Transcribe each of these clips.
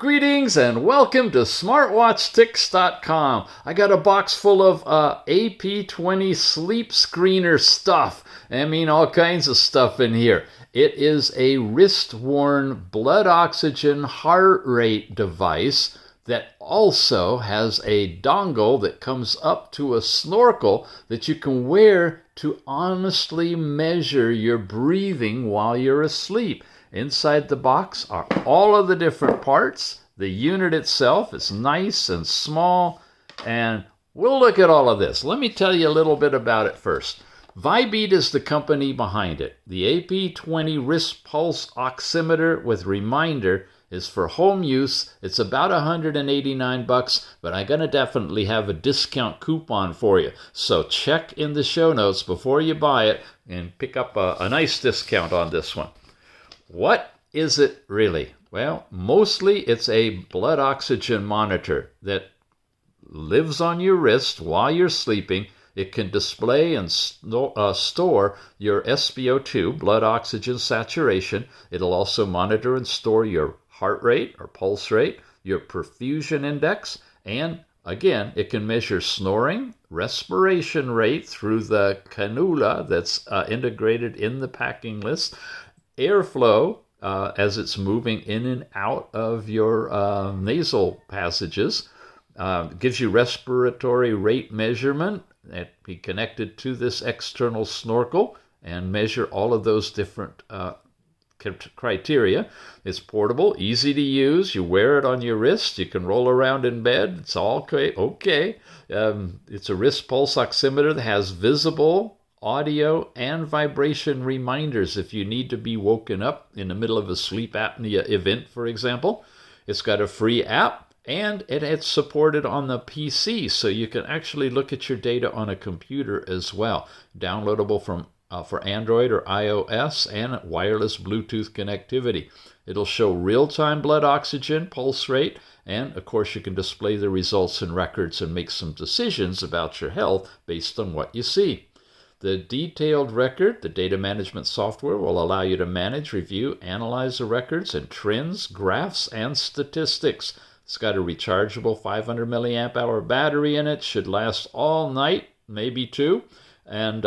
Greetings and welcome to SmartWatchTicks.com. I got a box full of AP-20 sleep screener stuff. I mean, all kinds of stuff in here. It is a wrist-worn blood oxygen heart rate device that also has a dongle that comes up to a snorkel that you can wear to honestly measure your breathing while you're asleep. Inside the box are all of the different parts. The unit itself is nice and small, and we'll look at all of this. Let me tell you a little bit about it first. Vibeat is the company behind it. The AP-20 wrist pulse oximeter with reminder is for home use. It's about $189, but I'm going to definitely have a discount coupon for you. So check in the show notes before you buy it and pick up a nice discount on this one. What is it really? Well, mostly it's a blood oxygen monitor that lives on your wrist while you're sleeping. It can display and store your SpO2, blood oxygen saturation. It'll also monitor and store your heart rate or pulse rate, your perfusion index, and again, it can measure snoring, respiration rate through the cannula that's integrated in the packing list, airflow as it's moving in and out of your nasal passages, gives you respiratory rate measurement that be connected to this external snorkel and measure all of those different criteria. It's portable, easy to use. You wear it on your wrist. You can roll around in bed. It's all okay. It's a wrist pulse oximeter that has visible audio and vibration reminders if you need to be woken up in the middle of a sleep apnea event, for example. It's got a free app, and it's supported on the PC, so you can actually look at your data on a computer as well. Downloadable for Android or iOS, and wireless Bluetooth connectivity. It'll show real-time blood oxygen, pulse rate, and of course you can display the results and records and make some decisions about your health based on what you see. The detailed record, the data management software, will allow you to manage, review, analyze the records and trends, graphs, and statistics. It's got a rechargeable 500 milliamp hour battery in it, should last all night, maybe two, and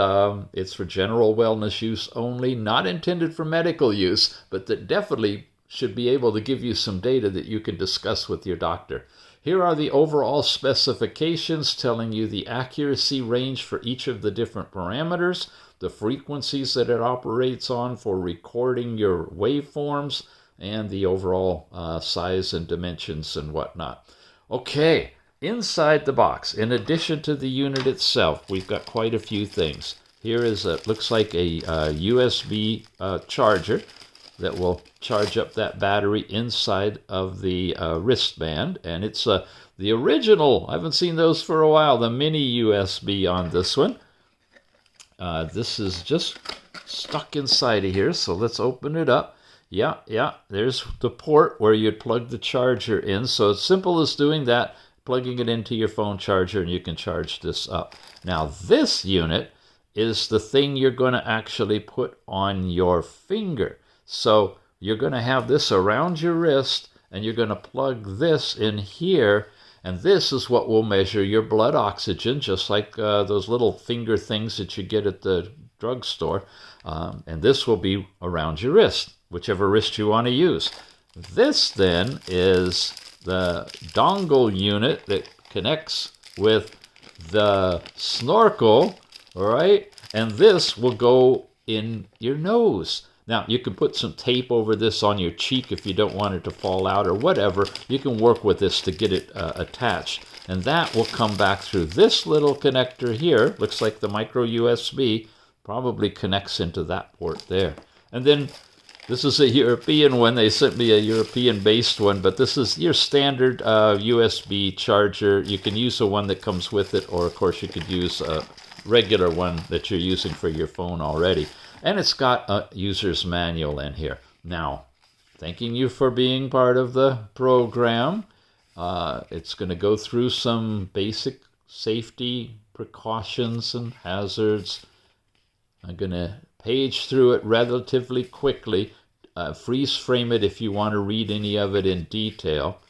it's for general wellness use only, not intended for medical use, but that definitely should be able to give you some data that you can discuss with your doctor. Here are the overall specifications telling you the accuracy range for each of the different parameters, the frequencies that it operates on for recording your waveforms, and the overall size and dimensions and whatnot. Okay, inside the box, in addition to the unit itself, we've got quite a few things. Here looks like a USB charger that will charge up that battery inside of the wristband. And it's the original, I haven't seen those for a while, the mini USB on this one. This is just stuck inside of here, so let's open it up. Yeah, there's the port where you'd plug the charger in. So it's simple as doing that, plugging it into your phone charger, and you can charge this up. Now this unit is the thing you're going to actually put on your finger. So you're going to have this around your wrist, and you're going to plug this in here, and this is what will measure your blood oxygen, just like those little finger things that you get at the drugstore. And this will be around your wrist, whichever wrist you want to use. This then is the dongle unit that connects with the snorkel, all right? And this will go in your nose. Now, you can put some tape over this on your cheek if you don't want it to fall out or whatever. You can work with this to get it attached. And that will come back through this little connector here. Looks like the micro USB probably connects into that port there. And then this is a European one. They sent me a European-based one, but this is your standard USB charger. You can use the one that comes with it, or of course you could use a regular one that you're using for your phone already. And it's got a user's manual in here. Now, thanking you for being part of the program. It's going to go through some basic safety precautions and hazards. I'm going to page through it relatively quickly. freeze frame it if you want to read any of it in detail.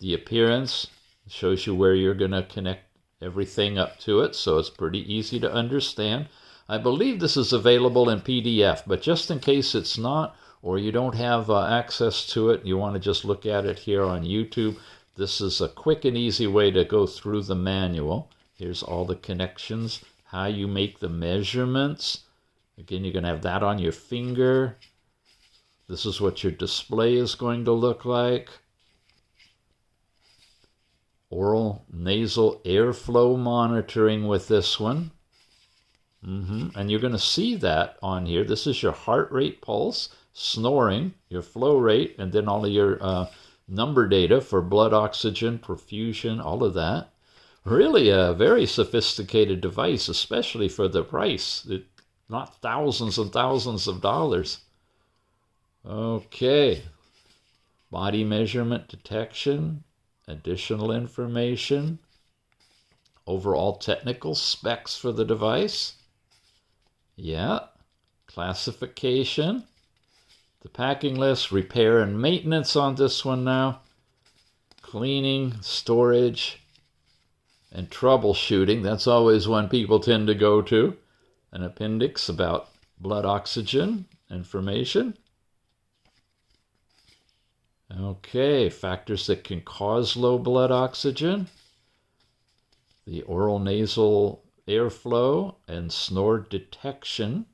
The appearance shows you where you're going to connect everything up to it, so it's pretty easy to understand. I believe this is available in PDF, but just in case it's not, or you don't have access to it, you want to just look at it here on YouTube, this is a quick and easy way to go through the manual. Here's all the connections, how you make the measurements. Again, you're going to have that on your finger. This is what your display is going to look like. Oral-nasal airflow monitoring with this one. And you're going to see that on here. This is your heart rate pulse, snoring, your flow rate, and then all of your number data for blood oxygen, perfusion, all of that. Really a very sophisticated device, especially for the price. Not thousands and thousands of dollars. Okay. Body measurement detection, additional information, overall technical specs for the device. Yeah, classification, the packing list, repair and maintenance on this one now, cleaning, storage, and troubleshooting. That's always one people tend to go to. An appendix about blood oxygen information. Okay, factors that can cause low blood oxygen. The oral nasal airflow and snore detection.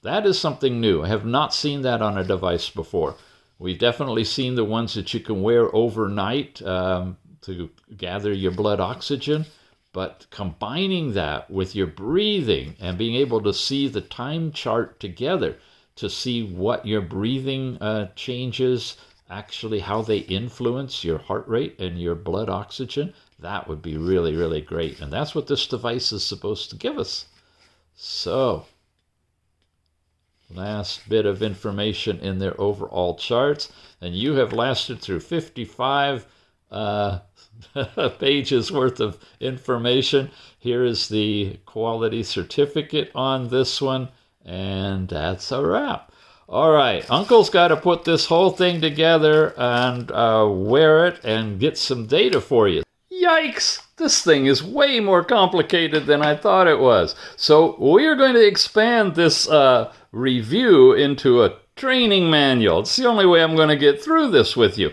That is something new. I have not seen that on a device before. We've definitely seen the ones that you can wear overnight to gather your blood oxygen, but combining that with your breathing and being able to see the time chart together to see what your breathing changes, actually how they influence your heart rate and your blood oxygen, that would be really, really great. And that's what this device is supposed to give us. So, last bit of information in their overall charts. And you have lasted through 55 pages worth of information. Here is the quality certificate on this one. And that's a wrap. All right, Uncle's got to put this whole thing together and wear it and get some data for you. Yikes! This thing is way more complicated than I thought it was. So we're going to expand this review into a training manual. It's the only way I'm going to get through this with you.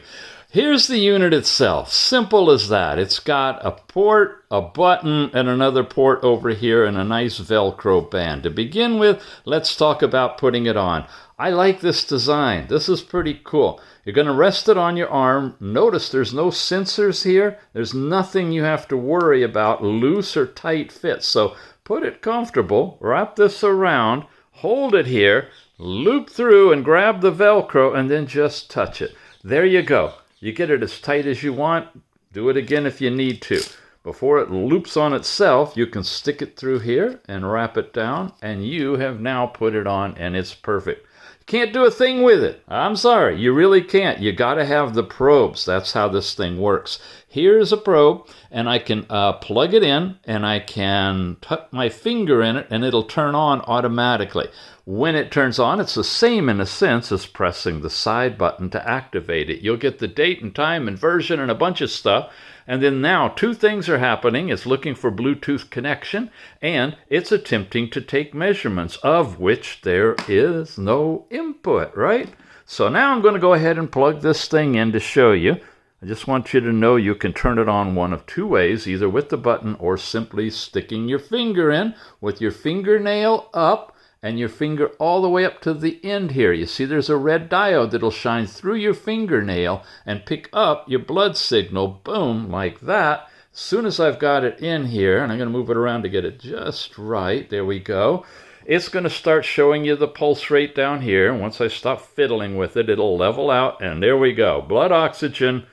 Here's the unit itself. Simple as that. It's got a port, a button, and another port over here, and a nice Velcro band. To begin with, let's talk about putting it on. I like this design. This is pretty cool. You're going to rest it on your arm. Notice there's no sensors here. There's nothing you have to worry about loose or tight fits. So put it comfortable, wrap this around, hold it here, loop through and grab the Velcro, and then just touch it. There you go. You get it as tight as you want. Do it again if you need to. Before it loops on itself, you can stick it through here and wrap it down, and you have now put it on, and it's perfect. Can't do a thing with it. I'm sorry, you really can't. You got to have the probes. That's how this thing works. Here's a probe, and I can plug it in, and I can tuck my finger in it, and it'll turn on automatically. When it turns on, it's the same in a sense as pressing the side button to activate it. You'll get the date and time and version and a bunch of stuff. And then now two things are happening. It's looking for Bluetooth connection, and it's attempting to take measurements, of which there is no input, right? So now I'm going to go ahead and plug this thing in to show you. I just want you to know you can turn it on one of two ways, either with the button or simply sticking your finger in with your fingernail up and your finger all the way up to the end here. You see there's a red diode that'll shine through your fingernail and pick up your blood signal, boom, like that. As soon as I've got it in here, and I'm going to move it around to get it just right, there we go. It's going to start showing you the pulse rate down here. Once I stop fiddling with it, it'll level out, and there we go. Blood oxygen,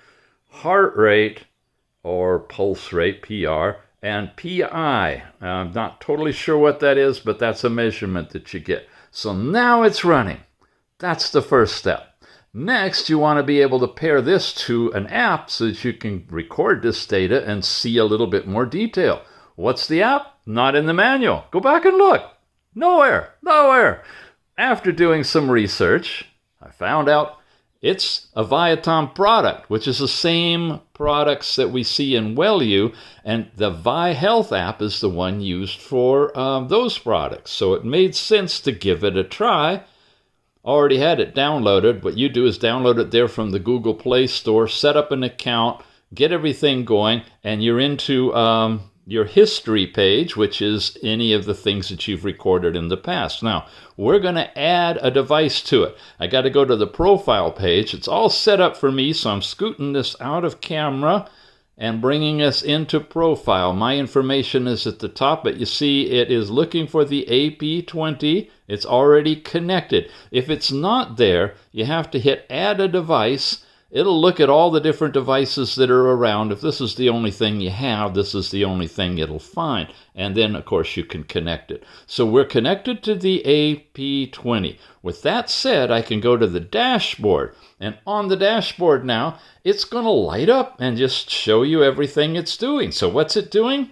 heart rate, or pulse rate, PR, and PI. I'm not totally sure what that is, but that's a measurement that you get. So now it's running. That's the first step. Next, you want to be able to pair this to an app so that you can record this data and see a little bit more detail. What's the app? Not in the manual. Go back and look. Nowhere. After doing some research, I found out it's a Viatom product, which is the same products that we see in WellU, and the ViHealth app is the one used for those products. So it made sense to give it a try. Already had it downloaded. What you do is download it there from the Google Play Store, set up an account, get everything going, and you're into your history page, which is any of the things that you've recorded in the past. Now, we're going to add a device to it. I got to go to the profile page. It's all set up for me, so I'm scooting this out of camera and bringing us into profile. My information is at the top, but you see it is looking for the AP-20. It's already connected. If it's not there, you have to hit add a device. It'll look at all the different devices that are around. If this is the only thing you have, this is the only thing it'll find. And then, of course, you can connect it. So we're connected to the AP-20. With that said, I can go to the dashboard. And on the dashboard now, it's going to light up and just show you everything it's doing. So what's it doing?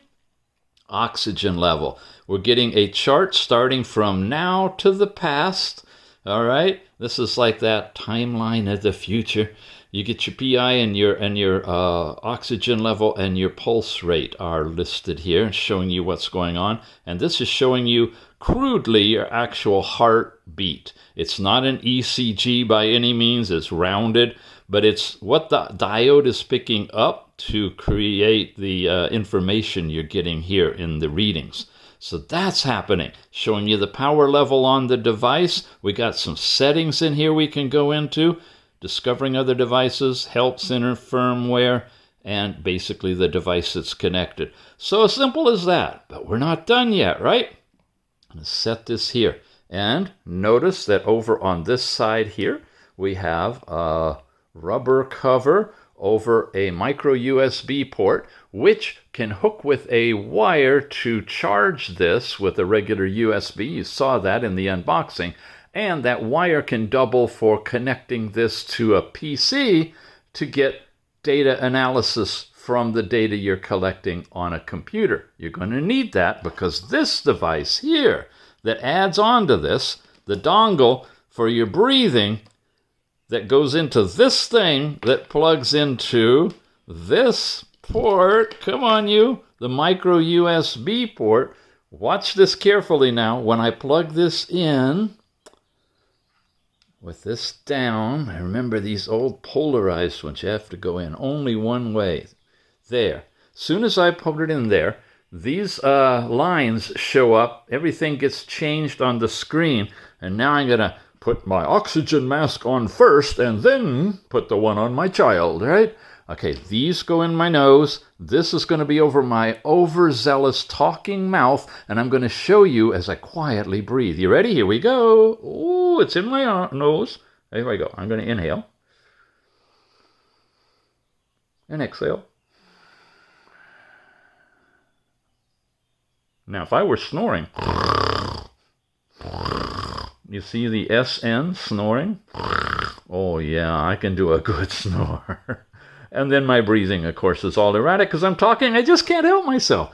Oxygen level. We're getting a chart starting from now to the past. All right? This is like that timeline of the future. You get your PI and your oxygen level and your pulse rate are listed here, showing you what's going on. And this is showing you crudely your actual heartbeat. It's not an ECG by any means. It's rounded, but it's what the diode is picking up to create the information you're getting here in the readings. So that's happening, showing you the power level on the device. We got some settings in here we can go into. Discovering other devices, help center, firmware, and basically the device that's connected. So as simple as that, but we're not done yet, right? I'm going to set this here. And notice that over on this side here, we have a rubber cover over a micro USB port, which can hook with a wire to charge this with a regular USB. You saw that in the unboxing. And that wire can double for connecting this to a PC to get data analysis from the data you're collecting on a computer. You're going to need that because this device here that adds on to this, the dongle for your breathing, that goes into this thing that plugs into this port. Come on, you, the micro USB port. Watch this carefully now. When I plug this in, with this down, I remember these old polarized ones, you have to go in only one way. There. As soon as I put it in there, these lines show up, everything gets changed on the screen, and now I'm going to put my oxygen mask on first, and then put the one on my child, right? Okay, these go in my nose. This is going to be over my overzealous talking mouth, and I'm going to show you as I quietly breathe. You ready? Here we go. Oh, it's in my nose. Here we go. I'm going to inhale and exhale. Now, if I were snoring, you see the SN, snoring? Oh, yeah, I can do a good snore. And then my breathing, of course, is all erratic because I'm talking. I just can't help myself.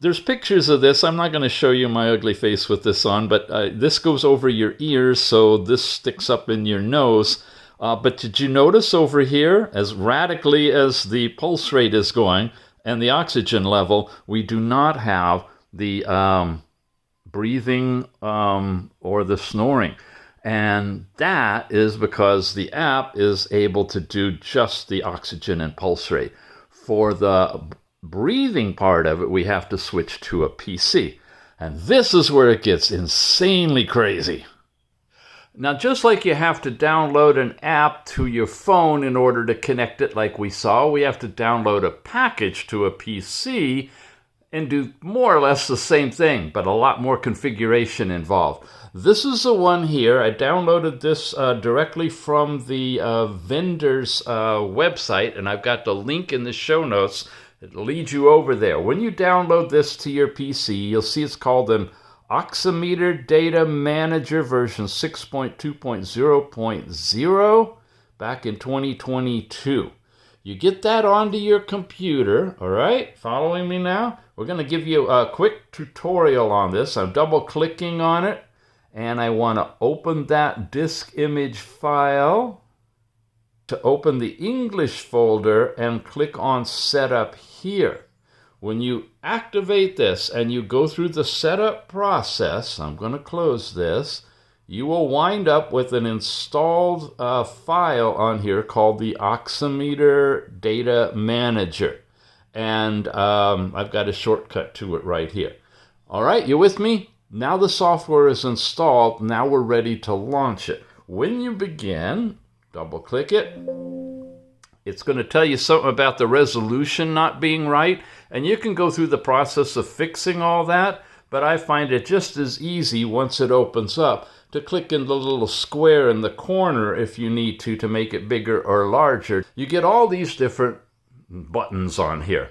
There's pictures of this. I'm not going to show you my ugly face with this on, but this goes over your ears, so this sticks up in your nose. But did you notice over here, as radically as the pulse rate is going and the oxygen level, we do not have the breathing or the snoring. And that is because the app is able to do just the oxygen and pulse rate. For the breathing part of it, we have to switch to a PC. And this is where it gets insanely crazy. Now, just like you have to download an app to your phone in order to connect it like we saw, we have to download a package to a PC and do more or less the same thing, but a lot more configuration involved. This is the one here. I downloaded this directly from the vendor's website, and I've got the link in the show notes that leads you over there. When you download this to your PC, you'll see it's called an Oximeter Data Manager version 6.2.0.0 back in 2022. You get that onto your computer, all right? Following me now? We're going to give you a quick tutorial on this. I'm double-clicking on it, and I want to open that disk image file. To open the English folder and click on Setup here. When you activate this and you go through the setup process, I'm going to close this, you will wind up with an installed file on here called the Oximeter Data Manager. And I've got a shortcut to it right here. All right, you with me? Now the software is installed. Now we're ready to launch it. When you begin, double click it. It's going to tell you something about the resolution not being right, and you can go through the process of fixing all that, but I find it just as easy once it opens up to click in the little square in the corner if you need to make it bigger or larger. You get all these different buttons on here.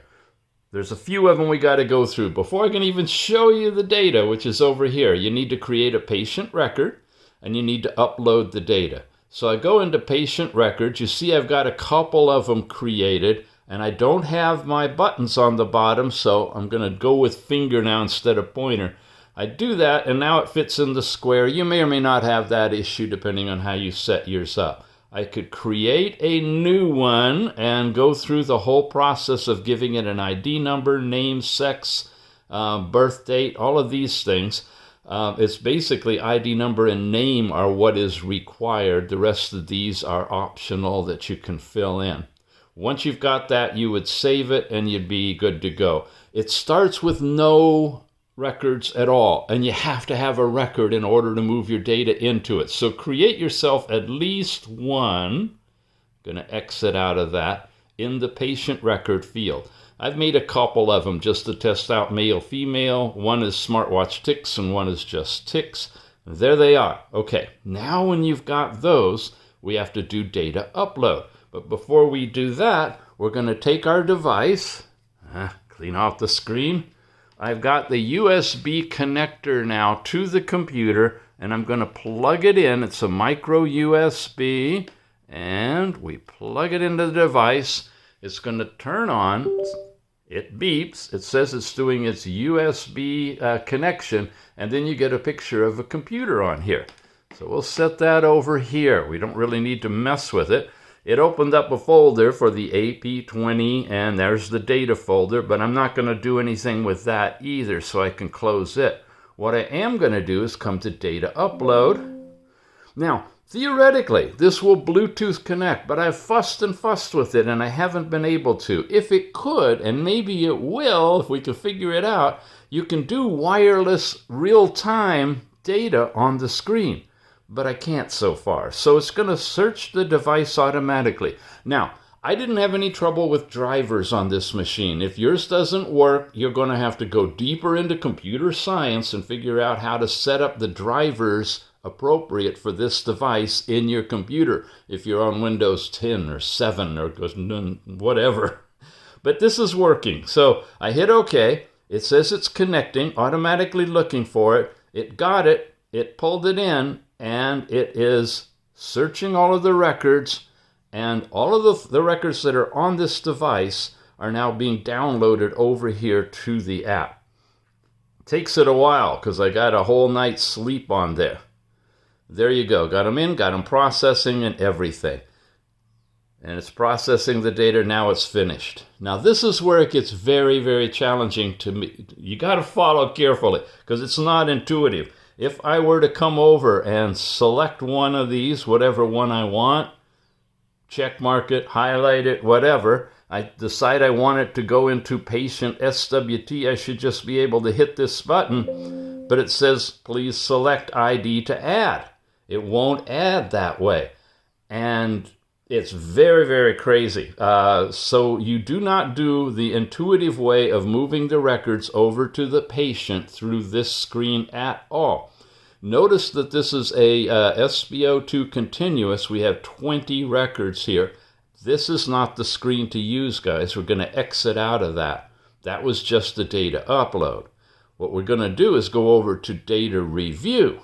There's a few of them we got to go through. Before I can even show you the data, which is over here, you need to create a patient record, and you need to upload the data. So I go into patient records. You see I've got a couple of them created, and I don't have my buttons on the bottom, so I'm going to go with finger now instead of pointer. I do that, and now it fits in the square. You may or may not have that issue depending on how you set yours up. I could create a new one and go through the whole process of giving it an ID number, name, sex, birth date, all of these things. It's basically ID number and name are what is required. The rest of these are optional that you can fill in. Once you've got that, you would save it and you'd be good to go. It starts with no records at all, and you have to have a record in order to move your data into it. So create yourself at least one. I'm going to exit out of that in the patient record field. I've made a couple of them just to test out male, female. One is SmartWatch ticks and one is just ticks. There they are. Okay, now when you've got those, we have to do data upload. But before we do that, we're going to take our device, clean off the screen. I've got the USB connector now to the computer, and I'm going to plug it in. It's a micro USB, and we plug it into the device. It's going to turn on. It beeps. It says it's doing its USB connection, and then you get a picture of a computer on here. So we'll set that over here. We don't really need to mess with it. It opened up a folder for the AP-20, and there's the data folder, but I'm not going to do anything with that either, so I can close it. What I am going to do is come to data upload. Now, theoretically, this will Bluetooth connect, but I've fussed and fussed with it, and I haven't been able to. If it could, and maybe it will, if we can figure it out, you can do wireless real-time data on the screen. But I can't so far. So it's going to search the device automatically. Now, I didn't have any trouble with drivers on this machine. If yours doesn't work, you're going to have to go deeper into computer science and figure out how to set up the drivers appropriate for this device in your computer if you're on Windows 10 or 7 or whatever. But this is working. So I hit OK. It says it's connecting, automatically looking for it. It got it. It pulled it in. And it is searching all of the records, and all of the records that are on this device are now being downloaded over here to the app. Takes it a while because I got a whole night's sleep on there. There you go. Got them in, got them processing and everything. And it's processing the data. Now it's finished. Now this is where it gets very, very challenging to me. You got to follow carefully because it's not intuitive. If I were to come over and select one of these, whatever one I want, check mark it, highlight it, whatever, I decide I want it to go into patient SWT, I should just be able to hit this button, but it says, please select ID to add. It won't add that way. And it's very, very crazy. So you do not do the intuitive way of moving the records over to the patient through this screen at all. Notice that this is a SpO2 continuous. We have 20 records here. This is not the screen to use, guys. We're going to exit out of that. That was just the data upload. What we're going to do is go over to data review.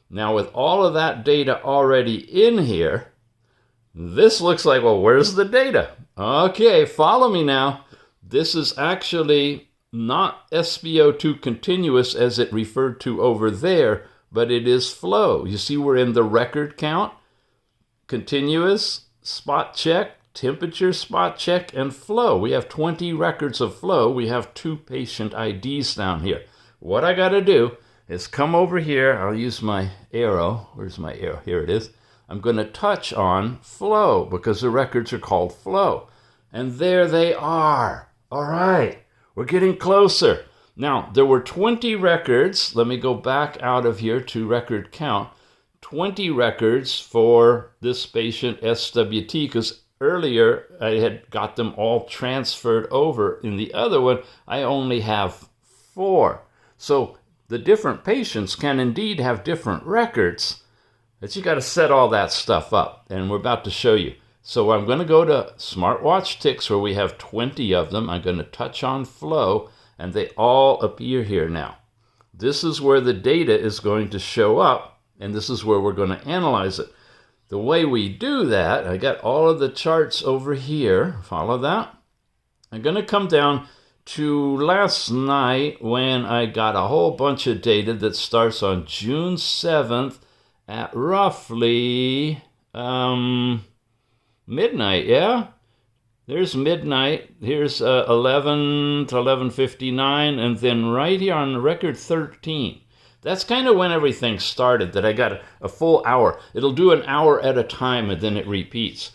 Now, with all of that data already in here, this looks like, well, where's the data? Okay, follow me now. This is actually not SpO2 continuous as it referred to over there, but it is flow. You see we're in the record count, continuous, spot check, temperature, spot check, and flow. We have 20 records of flow. We have 2 patient IDs down here. What I got to do is come over here. I'll use my arrow. Where's my arrow? Here it is. I'm going to touch on flow because the records are called flow. And there they are. All right. We're getting closer. Now, there were 20 records. Let me go back out of here to record count. 20 records for this patient SWT because earlier I had got them all transferred over. In the other one, I only have 4. So the different patients can indeed have different records, but you got to set all that stuff up, and we're about to show you. So I'm going to go to SmartWatch ticks where we have 20 of them. I'm going to touch on flow, and they all appear here now. This is where the data is going to show up, and this is where we're going to analyze it. The way we do that, I got all of the charts over here. Follow that? I'm going to come down to last night when I got a whole bunch of data that starts on June 7th at roughly midnight, yeah? There's midnight. Here's 11 to 11:59, and then right here on record 13. That's kind of when everything started, that I got a full hour. It'll do an hour at a time, and then it repeats.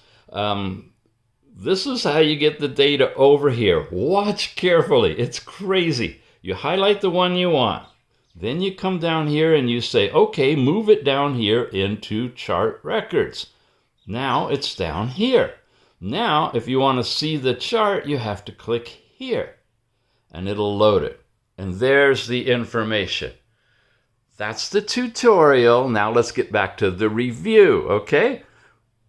This is how you get the data over here. Watch carefully. It's crazy. You highlight the one you want. Then you come down here and you say, okay, move it down here into chart records. Now it's down here. Now, if you want to see the chart, you have to click here, and it'll load it. And there's the information. That's the tutorial. Now let's get back to the review, okay?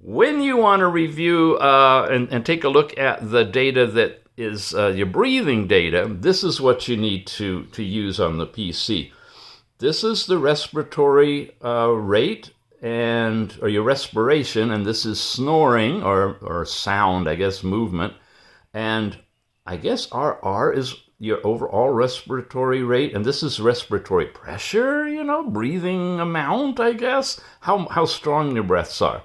When you want to review and take a look at the data that is your breathing data, this is what you need to use on the PC. This is the respiratory rate or your respiration, and this is snoring or sound, I guess, movement. And I guess RR is your overall respiratory rate, and this is respiratory pressure, breathing amount, I guess, how strong your breaths are.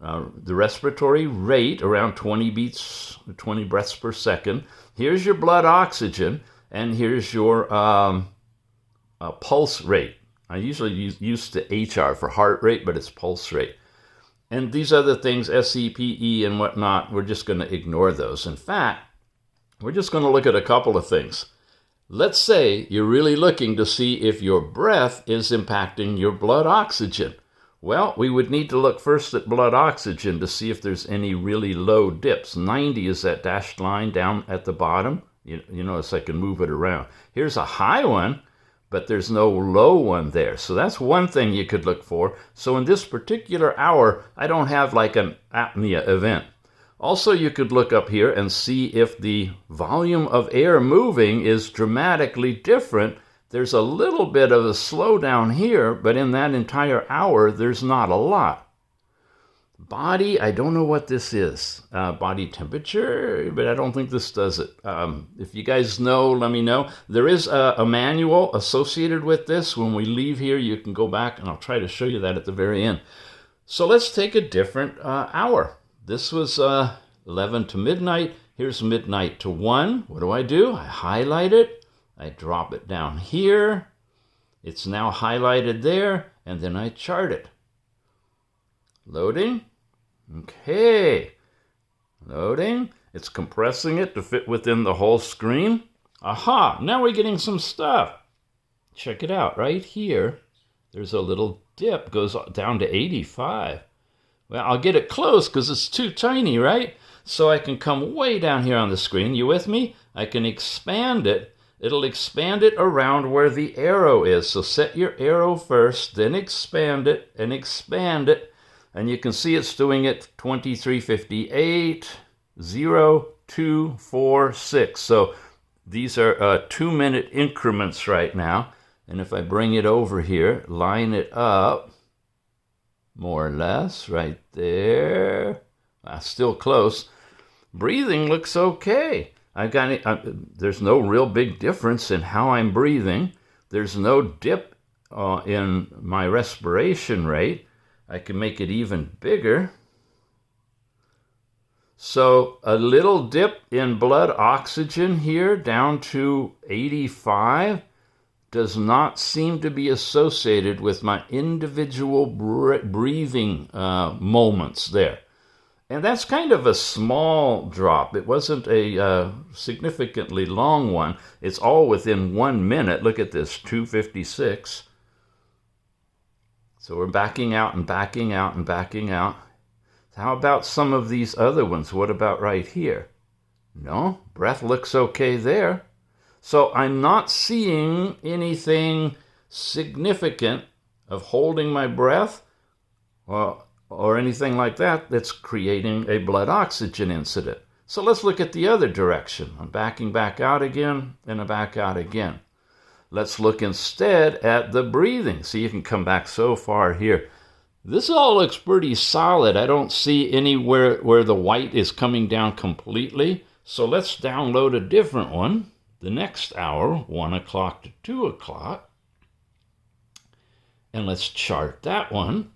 The respiratory rate, around 20 breaths per second. Here's your blood oxygen, and here's your pulse rate. I usually use the HR for heart rate, but it's pulse rate. And these other things, SEPE and whatnot, we're just going to ignore those. In fact, we're just going to look at a couple of things. Let's say you're really looking to see if your breath is impacting your blood oxygen. Well, we would need to look first at blood oxygen to see if there's any really low dips. 90 is that dashed line down at the bottom. You notice I can move it around. Here's a high one, but there's no low one there. So that's one thing you could look for. So in this particular hour, I don't have like an apnea event. Also, you could look up here and see if the volume of air moving is dramatically different. There's a little bit of a slowdown here, but in that entire hour, there's not a lot. Body, I don't know what this is. Body temperature, but I don't think this does it. If you guys know, let me know. There is a manual associated with this. When we leave here, you can go back, and I'll try to show you that at the very end. So let's take a different hour. This was 11 to midnight. Here's midnight to 1. What do? I highlight it. I drop it down here. It's now highlighted there, and then I chart it. Loading. Okay. Loading. It's compressing it to fit within the whole screen. Aha! Now we're getting some stuff. Check it out. Right here, there's a little dip. Goes down to 85. Well, I'll get it close because it's too tiny, right? So I can come way down here on the screen. You with me? I can expand it. It'll expand it around where the arrow is. So set your arrow first, then expand it, and you can see it's doing it 2358, 0, 2, 4, 6. So these are 2-minute increments right now. And if I bring it over here, line it up, more or less, right there. Still close. Breathing looks okay. There's no real big difference in how I'm breathing. There's no dip in my respiration rate. I can make it even bigger. So a little dip in blood oxygen here down to 85 does not seem to be associated with my individual breathing moments there. And that's kind of a small drop. It wasn't a significantly long one. It's all within 1 minute. Look at this, 256. So we're backing out and backing out and backing out. How about some of these other ones? What about right here? No, breath looks okay there. So I'm not seeing anything significant of holding my breath or anything like that that's creating a blood oxygen incident. So let's look at the other direction. I'm backing back out again, and I back out again. Let's look instead at the breathing. See, you can come back so far here. This all looks pretty solid. I don't see anywhere where the white is coming down completely. So let's download a different one. The next hour, 1 o'clock to 2 o'clock. And let's chart that one.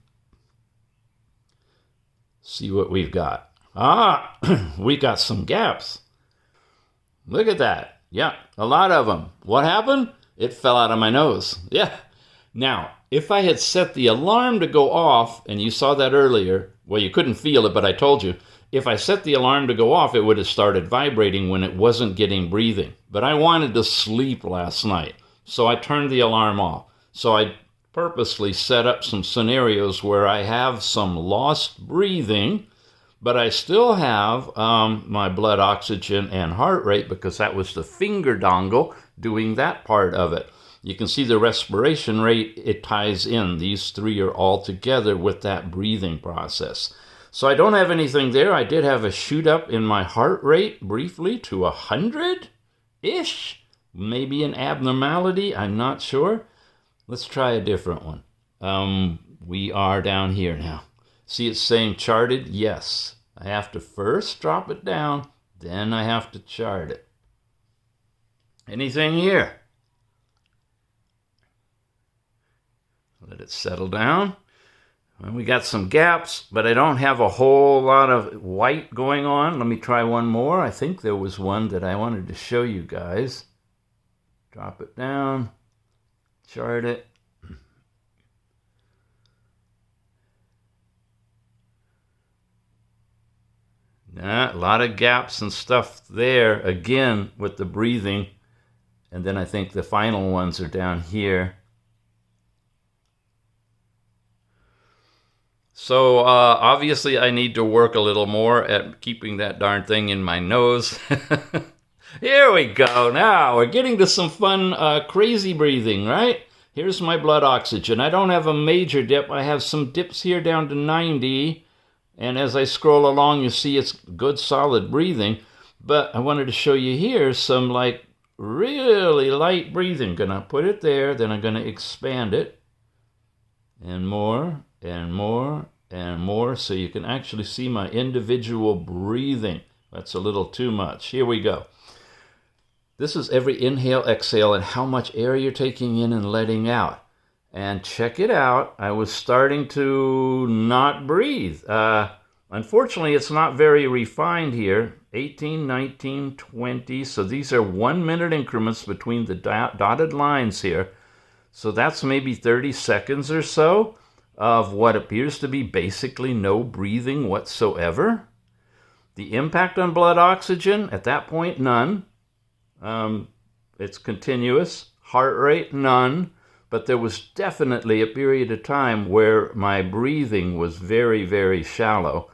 See what we've got. We got some gaps. Look at that. Yeah, a lot of them. What happened? It fell out of my nose. Yeah. Now, if I had set the alarm to go off, and you saw that earlier, well, you couldn't feel it, but I told you, if I set the alarm to go off, it would have started vibrating when it wasn't getting breathing. But I wanted to sleep last night, so I turned the alarm off. So I purposely set up some scenarios where I have some lost breathing, but I still have my blood oxygen and heart rate because that was the finger dongle doing that part of it. You can see the respiration rate, it ties in. These three are all together with that breathing process. So I don't have anything there. I did have a shoot up in my heart rate briefly to 100-ish. Maybe an abnormality, I'm not sure. Let's try a different one. We are down here now. See, it's saying charted? Yes. I have to first drop it down, then I have to chart it. Anything here? Let it settle down. Well, we got some gaps, but I don't have a whole lot of white going on. Let me try one more. I think there was one that I wanted to show you guys. Drop it down, chart it. A lot of gaps and stuff there, again, with the breathing. And then I think the final ones are down here. So obviously I need to work a little more at keeping that darn thing in my nose. Here we go. Now we're getting to some fun, crazy breathing, right? Here's my blood oxygen. I don't have a major dip. I have some dips here down to 90. And as I scroll along, you see it's good, solid breathing. But I wanted to show you here some like really light breathing. Gonna put it there, then I'm gonna expand it. And more, and more, and more. So you can actually see my individual breathing. That's a little too much. Here we go. This is every inhale, exhale, and how much air you're taking in and letting out. And check it out. I was starting to not breathe. Unfortunately, it's not very refined here. 18, 19, 20. So these are 1 minute increments between the dotted lines here. So that's maybe 30 seconds or so of what appears to be basically no breathing whatsoever. The impact on blood oxygen, at that point, none. It's continuous. Heart rate, none. But there was definitely a period of time where my breathing was very, very shallow.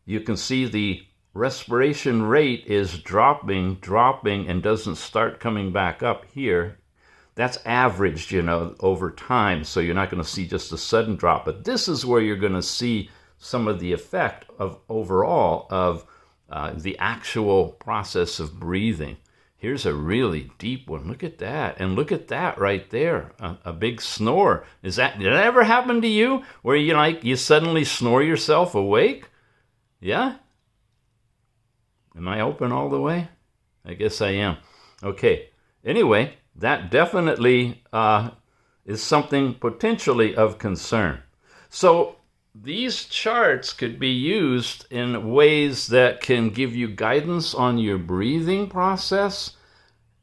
You can see the respiration rate is dropping, and doesn't start coming back up here. That's averaged, you know, over time, so you're not going to see just a sudden drop. But this is where you're going to see some of the effect of overall of the actual process of breathing. Here's a really deep one. Look at that. And look at that right there. A big snore. Did that ever happen to you? Where you suddenly snore yourself awake? Yeah? Am I open all the way? I guess I am. Okay. Anyway, that definitely is something potentially of concern. So these charts could be used in ways that can give you guidance on your breathing process,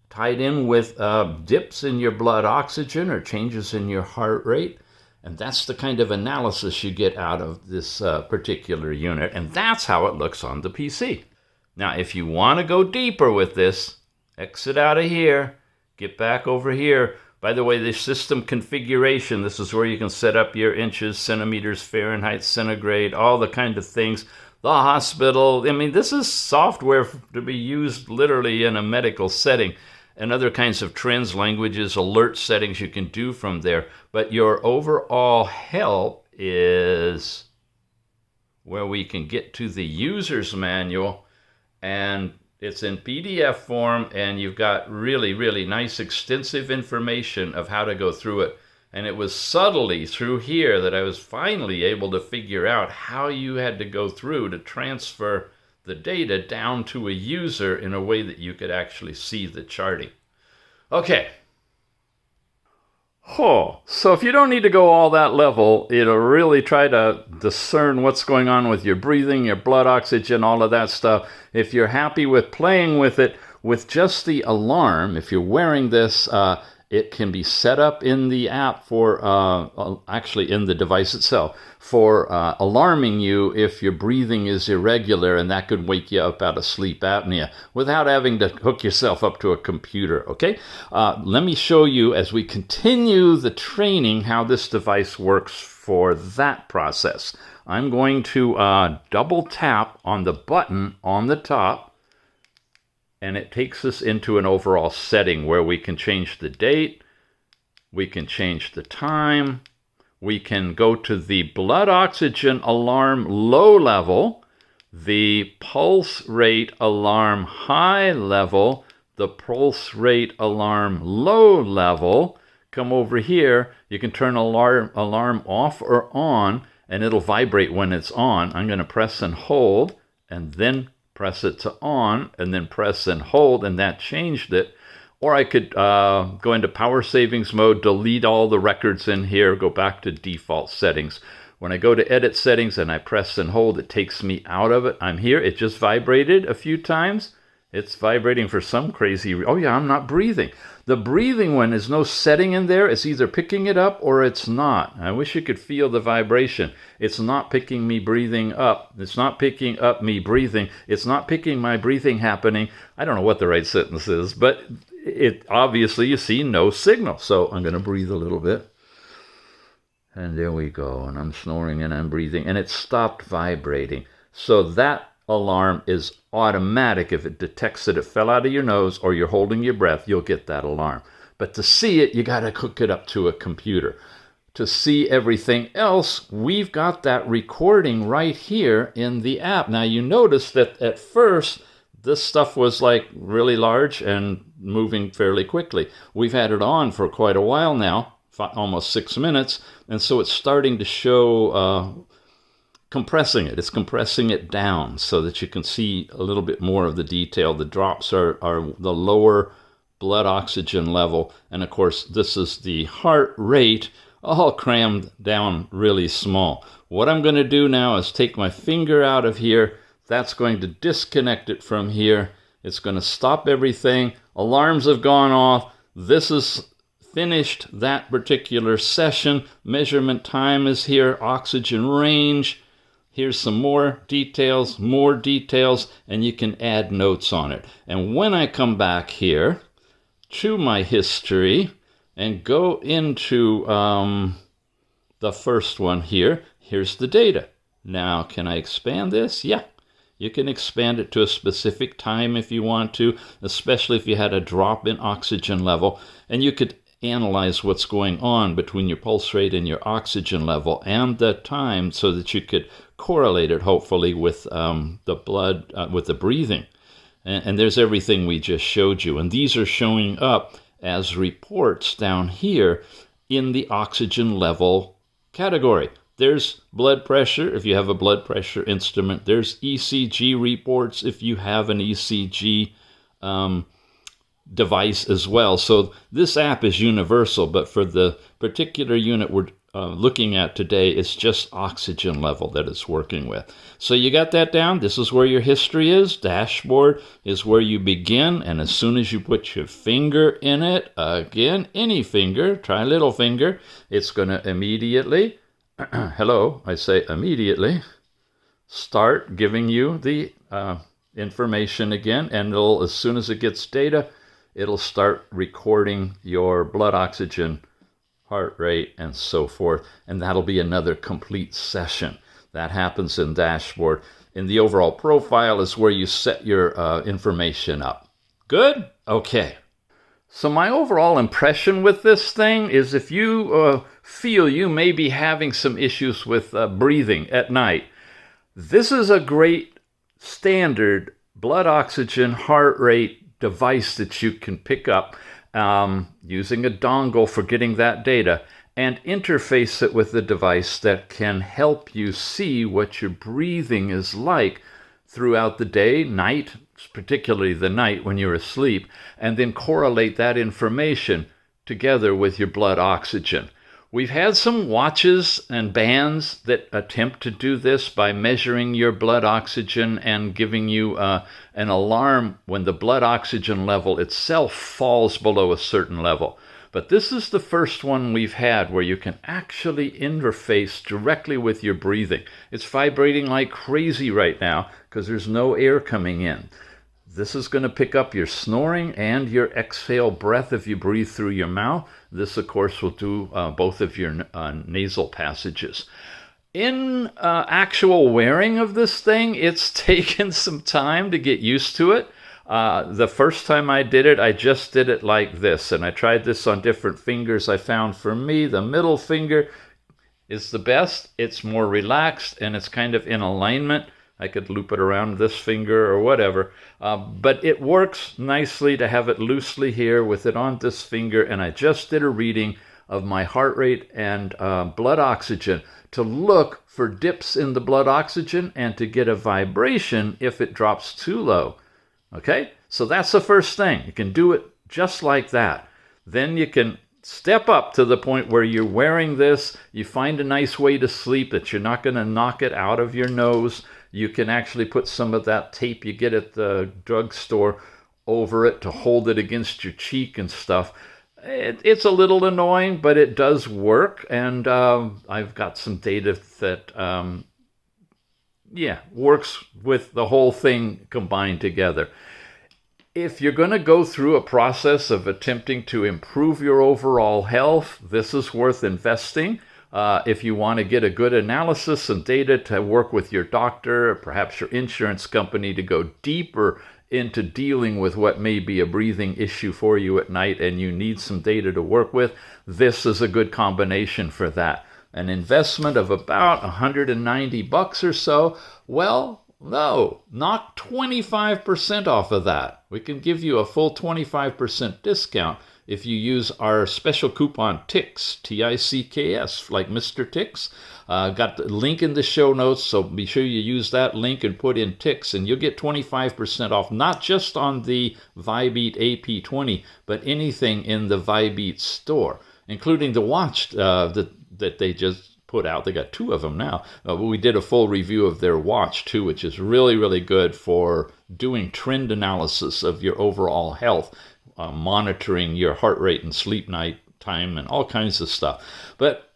tied in with dips in your blood oxygen or changes in your heart rate. And that's the kind of analysis you get out of this particular unit. And that's how it looks on the PC. Now, if you want to go deeper with this, exit out of here, get back over here. By the way, the system configuration, this is where you can set up your inches, centimeters, Fahrenheit, centigrade, all the kind of things. The hospital, I mean, this is software to be used literally in a medical setting, and other kinds of trends, languages, alert settings you can do from there. But your overall help is where we can get to the user's manual, and it's in PDF form, and you've got really, really nice extensive information of how to go through it. And it was subtly through here that I was finally able to figure out how you had to go through to transfer the data down to a user in a way that you could actually see the charting. Okay. So if you don't need to go all that level, it'll really try to discern what's going on with your breathing, your blood oxygen, all of that stuff. If you're happy with playing with it, with just the alarm, if you're wearing this, it can be set up in the app for, actually in the device itself, for alarming you if your breathing is irregular, and that could wake you up out of sleep apnea without having to hook yourself up to a computer, okay? Let me show you as we continue the training how this device works for that process. I'm going to double tap on the button on the top, and it takes us into an overall setting where we can change the date, we can change the time, we can go to the blood oxygen alarm low level, the pulse rate alarm high level, the pulse rate alarm low level. Come over here, you can turn alarm off or on, and it'll vibrate when it's on. I'm going to press and hold, and then press it to on, and then press and hold, and that changed it. Or I could go into power savings mode, delete all the records in here, go back to default settings. When I go to edit settings and I press and hold, it takes me out of it. I'm here. It just vibrated a few times. It's vibrating for some crazy... Oh yeah, I'm not breathing. The breathing one is no setting in there. It's either picking it up or it's not. I wish you could feel the vibration. It's not picking me breathing up. It's not picking up me breathing. It's not picking my breathing happening. I don't know what the right sentence is, but it obviously, you see, no signal. So I'm going to breathe a little bit. And there we go. And I'm snoring and I'm breathing. And it stopped vibrating. So that alarm is automatic. If it detects that it fell out of your nose or you're holding your breath, you'll get that alarm. But to see it, you got to hook it up to a computer. To see everything else, we've got that recording right here in the app. Now, you notice that at first, this stuff was like really large and moving fairly quickly. We've had it on for quite a while now, almost 6 minutes, and so it's starting to show compressing it. It's compressing it down so that you can see a little bit more of the detail. The drops are the lower blood oxygen level, and of course this is the heart rate, all crammed down really small. What I'm going to do now is take my finger out of here. That's going to disconnect it from here. It's going to stop everything. Alarms have gone off. This is finished that particular session. Measurement time is here. Oxygen range. Here's some more details, and you can add notes on it. And when I come back here to my history and go into the first one here, here's the data. Now, can I expand this? Yeah. You can expand it to a specific time if you want to, especially if you had a drop in oxygen level. And you could analyze what's going on between your pulse rate and your oxygen level and the time so that you could correlate it, hopefully, with the blood, with the breathing. And there's everything we just showed you. And these are showing up as reports down here in the oxygen level category. There's blood pressure if you have a blood pressure instrument. There's ECG reports if you have an ECG device as well. So this app is universal, but for the particular unit we're looking at today, it's just oxygen level that it's working with. So you got that down? This is where your history is. Dashboard is where you begin, and as soon as you put your finger in it, again, any finger, try little finger, it's going to immediately, hello, I say immediately, start giving you the information again, and it'll, as soon as it gets data, it'll start recording your blood oxygen, heart rate, and so forth, and that'll be another complete session. That happens in dashboard. In the overall profile is where you set your information up. Good? Okay. So my overall impression with this thing is if you feel you may be having some issues with breathing at night, this is a great standard blood oxygen, heart rate device that you can pick up using a dongle for getting that data and interface it with the device that can help you see what your breathing is like throughout the day, night, particularly the night when you're asleep, and then correlate that information together with your blood oxygen. We've had some watches and bands that attempt to do this by measuring your blood oxygen and giving you an alarm when the blood oxygen level itself falls below a certain level. But this is the first one we've had where you can actually interface directly with your breathing. It's vibrating like crazy right now because there's no air coming in. This is going to pick up your snoring and your exhale breath if you breathe through your mouth. This, of course, will do both of your nasal passages. In actual wearing of this thing, it's taken some time to get used to it. The first time I did it, I just did it like this, and I tried this on different fingers. I found for me, the middle finger is the best. It's more relaxed, and it's kind of in alignment. I could loop it around this finger or whatever, but it works nicely to have it loosely here with it on this finger, and I just did a reading of my heart rate and blood oxygen to look for dips in the blood oxygen and to get a vibration if it drops too low. Okay, so that's the first thing. You can do it just like that. Then you can step up to the point where you're wearing this, you find a nice way to sleep that you're not going to knock it out of your nose. You can actually put some of that tape you get at the drugstore over it to hold it against your cheek and stuff. It's a little annoying, but it does work, and I've got some data that, works with the whole thing combined together. If you're going to go through a process of attempting to improve your overall health, this is worth investing. If you want to get a good analysis and data to work with your doctor, or perhaps your insurance company to go deeper into dealing with what may be a breathing issue for you at night and you need some data to work with, this is a good combination for that. An investment of about $190 or so, well, no, knock 25% off of that. We can give you a full 25% discount if you use our special coupon TICKS, T-I-C-K-S, like Mr. Ticks. Got the link in the show notes, so be sure you use that link and put in TICKS, and you'll get 25% off, not just on the Vibeat AP-20, but anything in the Vibeat store, including the watch that they just put out. They got 2 of them now. We did a full review of their watch, too, which is really, really good for doing trend analysis of your overall health, monitoring your heart rate and sleep night time and all kinds of stuff. But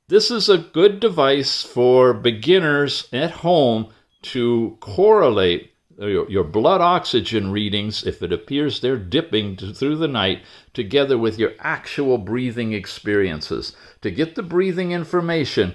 this is a good device for beginners at home to correlate your blood oxygen readings, if it appears they're dipping through the night, together with your actual breathing experiences. To get the breathing information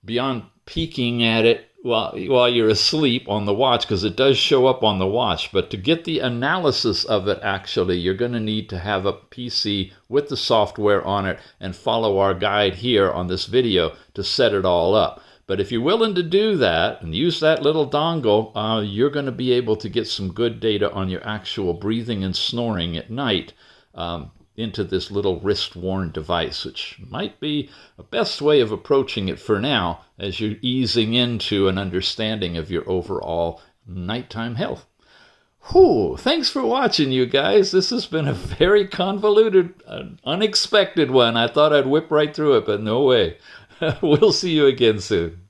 beyond peeking at it while you're asleep on the watch, because it does show up on the watch, but to get the analysis of it, actually, you're going to need to have a PC with the software on it and follow our guide here on this video to set it all up. But if you're willing to do that and use that little dongle, you're going to be able to get some good data on your actual breathing and snoring at night into this little wrist-worn device, which might be the best way of approaching it for now as you're easing into an understanding of your overall nighttime health. Whew, thanks for watching, you guys. This has been a very convoluted, unexpected one. I thought I'd whip right through it, but no way. We'll see you again soon.